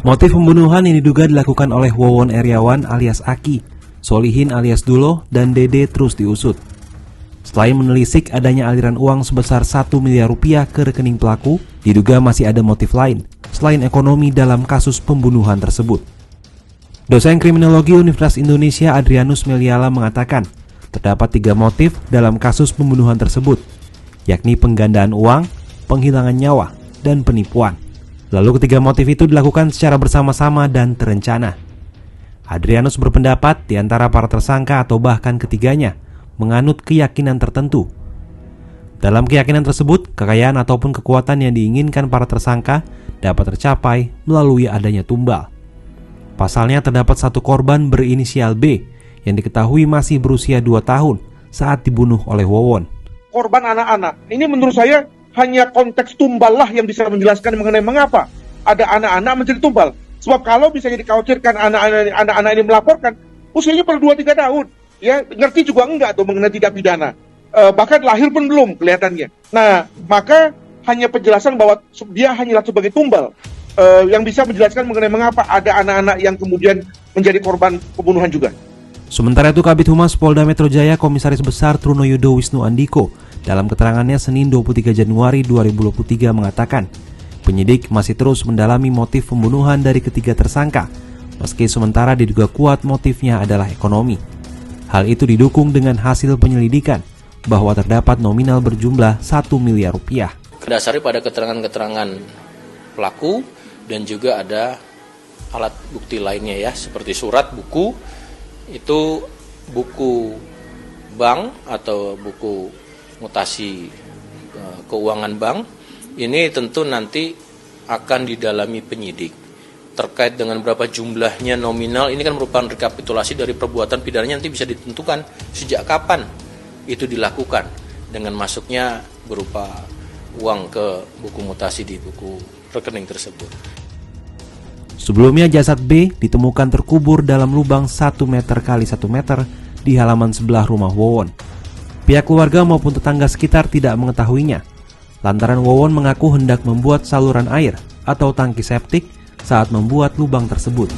Motif pembunuhan yang diduga dilakukan oleh Wawon Eriawan alias Aki, Solihin alias Dulo, dan Dede terus diusut. Selain menelisik adanya aliran uang sebesar 1 miliar rupiah ke rekening pelaku, diduga masih ada motif lain selain ekonomi dalam kasus pembunuhan tersebut. Dosen Kriminologi Universitas Indonesia Adrianus Meliala mengatakan, terdapat 3 motif dalam kasus pembunuhan tersebut, yakni penggandaan uang, penghilangan nyawa, dan penipuan. Lalu ketiga motif itu dilakukan secara bersama-sama dan terencana. Adrianus berpendapat di antara para tersangka atau bahkan ketiganya menganut keyakinan tertentu. Dalam keyakinan tersebut, kekayaan ataupun kekuatan yang diinginkan para tersangka dapat tercapai melalui adanya tumbal. Pasalnya terdapat satu korban berinisial B yang diketahui masih berusia 2 tahun saat dibunuh oleh Wawon. Korban anak-anak, ini menurut saya hanya konteks tumbal lah yang bisa menjelaskan mengenai mengapa ada anak-anak menjadi tumbal. Sebab kalau bisa dikhawatirkan anak-anak ini melaporkan, usianya baru 2-3 tahun. Ya, ngerti juga enggak tuh mengenai tindak pidana. Bahkan lahir pun belum kelihatannya. Nah, maka hanya penjelasan bahwa dia hanyalah sebagai tumbal yang bisa menjelaskan mengenai mengapa ada anak-anak yang kemudian menjadi korban pembunuhan juga. Sementara itu, Kabid Humas Polda Metro Jaya Komisaris Besar Trunoyudo Wisnu Andiko dalam keterangannya Senin 23 Januari 2023 mengatakan, penyidik masih terus mendalami motif pembunuhan dari ketiga tersangka, meski sementara diduga kuat motifnya adalah ekonomi. Hal itu didukung dengan hasil penyelidikan bahwa terdapat nominal berjumlah 1 miliar rupiah. Berdasari pada keterangan-keterangan pelaku dan juga ada alat bukti lainnya ya, seperti surat, buku, itu buku bank atau buku mutasi keuangan bank. Ini tentu nanti akan didalami penyidik terkait dengan berapa jumlahnya nominal. Ini kan merupakan rekapitulasi dari perbuatan pidananya, nanti bisa ditentukan sejak kapan itu dilakukan dengan masuknya berupa uang ke buku mutasi di buku rekening tersebut. Sebelumnya jasad B ditemukan terkubur dalam lubang 1 meter kali 1 meter di halaman sebelah rumah Wawon. Pihak keluarga maupun tetangga sekitar tidak mengetahuinya, lantaran Wawon mengaku hendak membuat saluran air atau tangki septik saat membuat lubang tersebut.